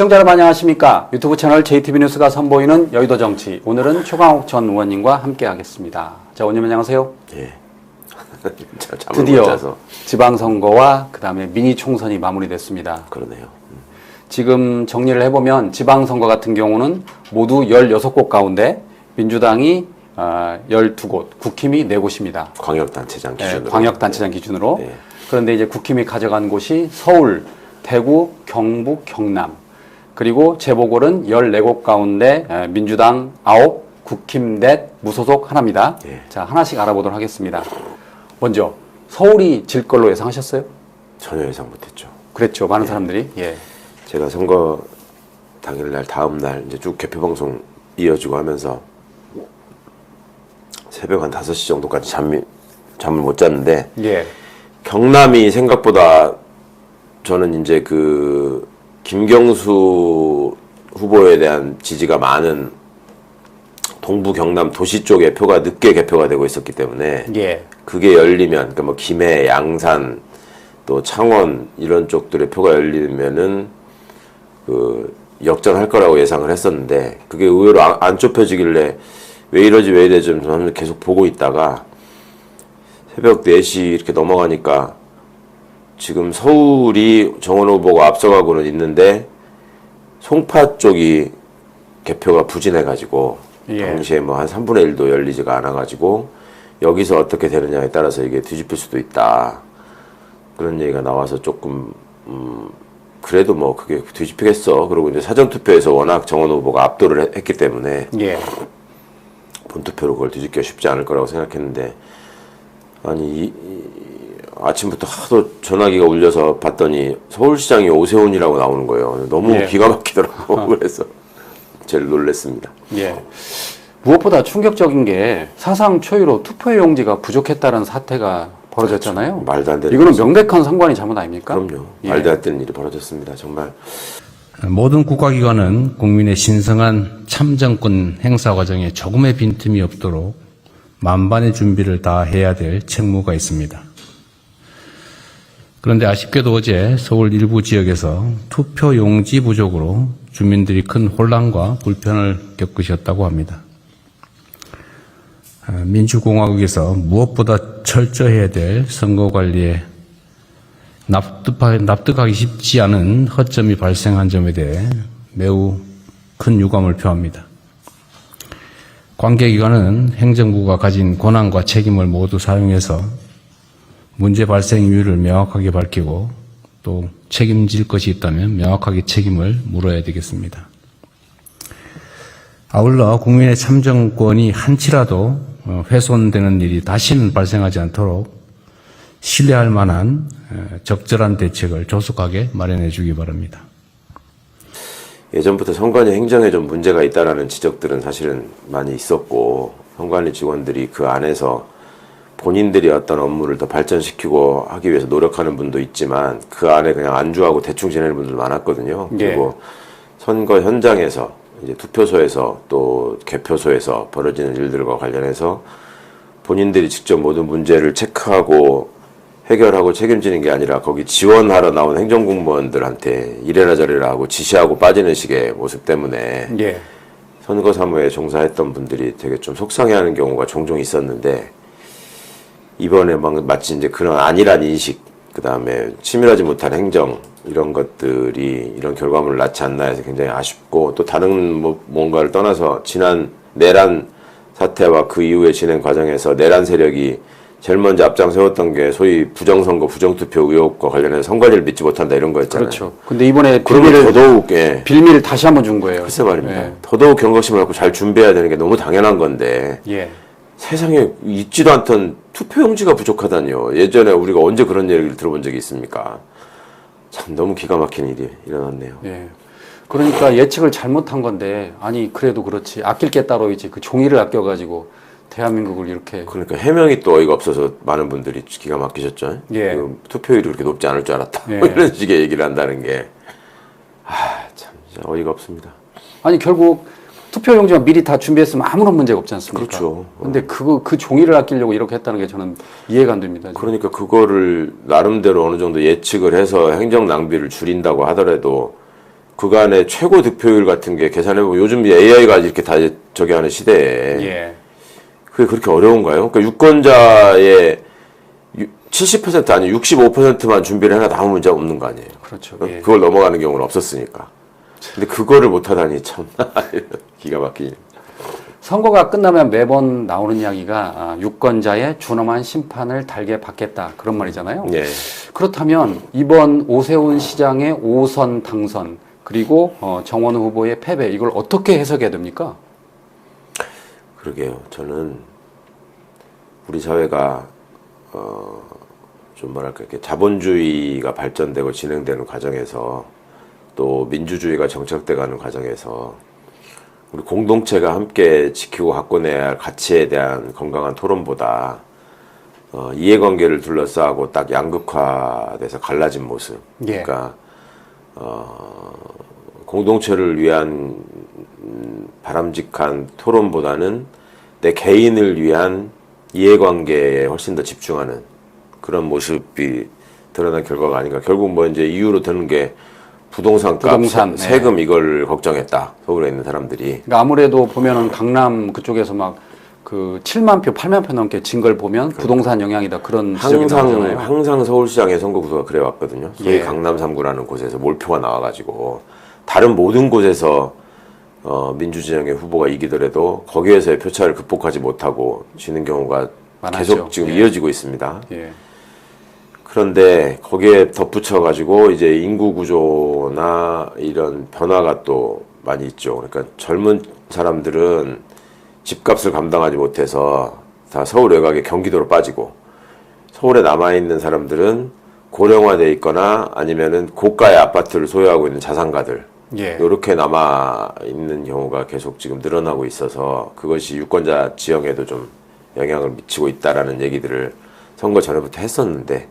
시청자 여러분 안녕하십니까? 유튜브 채널 JTB 뉴스가 선보이는 여의도 정치. 오늘은 최광욱 전 의원님과 함께 하겠습니다. 자, 의원님 안녕하세요. 예. 드디어 지방선거와 그 다음에 미니 총선이 마무리됐습니다. 그러네요. 지금 정리를 해보면 지방선거 같은 경우는 모두 16곳 가운데 민주당이 12곳, 국힘이 4곳입니다. 광역단체장 기준으로. 네, 광역단체장 기준으로. 네. 그런데 이제 국힘이 가져간 곳이 서울, 대구, 경북, 경남. 그리고 재보궐은 14곳 가운데 민주당 9, 국힘 넷, 무소속 하나입니다. 예. 자, 하나씩 알아보도록 하겠습니다. 먼저 서울이 질 걸로 예상하셨어요? 전혀 예상 못했죠. 그랬죠. 많은 사람들이. 예. 제가 선거 당일날 다음 날 이제 쭉 개표 방송 이어지고 하면서 새벽 한 5시 정도까지 잠을 못 잤는데 예. 경남이 생각보다 저는 이제 그 김경수 후보에 대한 지지가 많은 동부 경남 도시 쪽의 표가 늦게 개표가 되고 있었기 때문에 예. 그게 열리면 그러니까 뭐 김해, 양산 또 창원 이런 쪽들의 표가 열리면은 그 역전할 거라고 예상을 했었는데 그게 의외로 안 좁혀지길래 왜 이러지 좀 저는 계속 보고 있다가 새벽 4시 이렇게 넘어가니까 지금 서울이 정원 후보가 앞서가고는 있는데 송파 쪽이 개표가 부진해가지고 예. 당시에 뭐 한 3분의 1도 열리지가 않아가지고 여기서 어떻게 되느냐에 따라서 이게 뒤집힐 수도 있다. 그런 얘기가 나와서 조금 그래도 뭐 그게 뒤집히겠어. 그리고 이제 사전투표에서 워낙 정원 후보가 압도를 했기 때문에 예. 본투표로 그걸 뒤집기가 쉽지 않을 거라고 생각했는데 아니 아침부터 하도 전화기가 울려서 봤더니 서울시장이 오세훈이라고 나오는 거예요. 너무 예. 기가 막히더라고. 그래서 제일 놀랬습니다. 예. 무엇보다 충격적인 게 사상 초유로 투표용지가 부족했다는 사태가 벌어졌잖아요. 그렇죠. 말도 안 되는 이거는 거죠. 명백한 상관이 잘못 아닙니까? 그럼요. 예. 말도 안 되는 일이 벌어졌습니다. 정말. 모든 국가기관은 국민의 신성한 참정권 행사 과정에 조금의 빈틈이 없도록 만반의 준비를 다 해야 될 책무가 있습니다. 그런데 아쉽게도 어제 서울 일부 지역에서 투표용지 부족으로 주민들이 큰 혼란과 불편을 겪으셨다고 합니다. 민주공화국에서 무엇보다 철저해야 될 선거관리에 납득하기 쉽지 않은 허점이 발생한 점에 대해 매우 큰 유감을 표합니다. 관계기관은 행정부가 가진 권한과 책임을 모두 사용해서 문제 발생 이유를 명확하게 밝히고 또 책임질 것이 있다면 명확하게 책임을 물어야 되겠습니다. 아울러 국민의 참정권이 한치라도 훼손되는 일이 다시는 발생하지 않도록 신뢰할 만한 적절한 대책을 조속하게 마련해 주기 바랍니다. 예전부터 선관위 행정에 좀 문제가 있다라는 지적들은 사실은 많이 있었고 선관위 직원들이 그 안에서 본인들이 어떤 업무를 더 발전시키고 하기 위해서 노력하는 분도 있지만 그 안에 그냥 안주하고 대충 지내는 분들도 많았거든요. 예. 그리고 선거 현장에서 이제 투표소에서 또 개표소에서 벌어지는 일들과 관련해서 본인들이 직접 모든 문제를 체크하고 해결하고 책임지는 게 아니라 거기 지원하러 나온 행정공무원들한테 이래라 저래라 하고 지시하고 빠지는 식의 모습 때문에 예. 선거 사무에 종사했던 분들이 되게 좀 속상해하는 경우가 종종 있었는데 이번에 마치 이제 그런 안일한 인식, 그 다음에 치밀하지 못한 행정 이런 것들이 이런 결과물을 낳지 않나 해서 굉장히 아쉽고 또 다른 뭔가를 떠나서 지난 내란 사태와 그 이후에 진행 과정에서 내란 세력이 제일 먼저 앞장 세웠던 게 소위 부정선거, 부정투표 의혹과 관련해서 선관위를 믿지 못한다 이런 거였잖아요. 그렇죠. 근데 이번에 그러면 더더욱 빌미를 다시 한번 준 거예요. 글쎄 말입니다. 예. 더더욱 경각심을 갖고 잘 준비해야 되는 게 너무 당연한 건데 예. 세상에 있지도 않던 투표용지가 부족하다니요. 예전에 우리가 언제 그런 얘기를 들어본 적이 있습니까? 참 너무 기가 막힌 일이 일어났네요. 예. 그러니까 예측을 잘못한 건데 아니 그래도 그렇지 아낄 게 따로 있지 그 종이를 아껴가지고 대한민국을 이렇게 그러니까 해명이 또 어이가 없어서 많은 분들이 기가 막히셨죠. 예. 그 투표율이 그렇게 높지 않을 줄 알았다. 예. 뭐 이런 식의 얘기를 한다는 게 참 진짜 어이가 없습니다. 아니 결국 투표용지만 미리 다 준비했으면 아무런 문제가 없지 않습니까? 그렇죠. 근데 그 종이를 아끼려고 이렇게 했다는 게 저는 이해가 안 됩니다. 지금. 그러니까 그거를 나름대로 어느 정도 예측을 해서 행정 낭비를 줄인다고 하더라도 그간의 최고 득표율 같은 게 계산해보면 요즘 AI가 이렇게 다 저기 하는 시대에 예. 그게 그렇게 어려운가요? 그러니까 유권자의 70% 아니 65%만 준비를 해놔도 아무 문제 없는 거 아니에요. 그렇죠. 어? 예. 그걸 넘어가는 경우는 없었으니까. 근데 그거를 못하다니 참 기가 막히네. 선거가 끝나면 매번 나오는 이야기가 유권자의 준엄한 심판을 달게 받겠다 그런 말이잖아요. 예. 그렇다면 이번 오세훈 시장의 5선 당선 그리고 정원우 후보의 패배 이걸 어떻게 해석해야 됩니까? 그러게요. 저는 우리 사회가 좀 뭐랄까 이렇게 자본주의가 발전되고 진행되는 과정에서 또 민주주의가 정착돼가는 과정에서 우리 공동체가 함께 지키고 가꿔내야 할 가치에 대한 건강한 토론보다 이해관계를 둘러싸고 딱 양극화돼서 갈라진 모습. 예. 그러니까 공동체를 위한 바람직한 토론보다는 내 개인을 위한 이해관계에 훨씬 더 집중하는 그런 모습이 드러난 결과가 아닌가. 결국 뭐 이제 이유로 드는 게 부동산 값, 부동산, 세금 이걸 걱정했다. 서울에 있는 사람들이. 그러니까 아무래도 보면은 강남 그쪽에서 막 그 7만 표, 8만 표 넘게 진 걸 보면 부동산 영향이다 그런 지적이 나오잖아요. 항상 서울시장의 선거 구도가 그래 왔거든요. 소위 예. 강남 3구라는 곳에서 몰표가 나와가지고 다른 모든 곳에서 민주진영의 후보가 이기더라도 거기에서의 표차를 극복하지 못하고 지는 경우가 많았죠. 계속 지금 예. 이어지고 있습니다. 예. 그런데 거기에 덧붙여가지고 이제 인구 구조나 이런 변화가 또 많이 있죠. 그러니까 젊은 사람들은 집값을 감당하지 못해서 다 서울 외곽에 경기도로 빠지고 서울에 남아있는 사람들은 고령화돼 있거나 아니면은 고가의 아파트를 소유하고 있는 자산가들 예. 이렇게 남아있는 경우가 계속 지금 늘어나고 있어서 그것이 유권자 지형에도 좀 영향을 미치고 있다라는 얘기들을 선거 전에부터 했었는데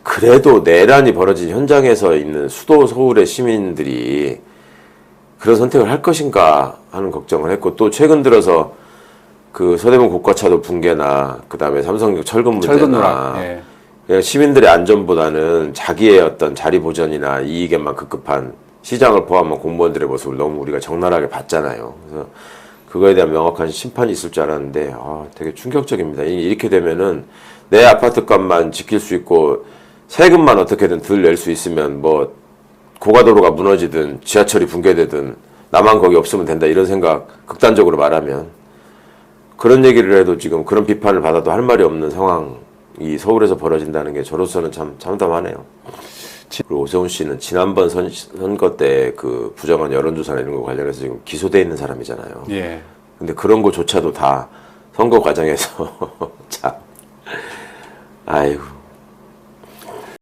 그래도 내란이 벌어진 현장에서 있는 수도 서울의 시민들이 그런 선택을 할 것인가 하는 걱정을 했고 또 최근 들어서 그 서대문 고가차도 붕괴나 그다음에 삼성역 철근 문제나 철근 누락. 예. 그냥 시민들의 안전보다는 자기의 어떤 자리 보전이나 이익에만 급급한 시장을 포함한 공무원들의 모습을 너무 우리가 적나라하게 봤잖아요. 그래서 그거에 대한 명확한 심판이 있을 줄 알았는데 되게 충격적입니다. 이렇게 되면은 내 아파트 값만 지킬 수 있고 세금만 어떻게든 덜 낼 수 있으면 뭐 고가도로가 무너지든 지하철이 붕괴되든 나만 거기 없으면 된다 이런 생각 극단적으로 말하면 그런 얘기를 해도 지금 그런 비판을 받아도 할 말이 없는 상황이 서울에서 벌어진다는 게 저로서는 참 참담하네요. 그리고 오세훈 씨는 지난번 선거 때 그 부정한 여론조사나 이런 거 관련해서 지금 기소돼 있는 사람이잖아요. 예. 근데 그런 거조차도 다 선거 과정에서 참 아이고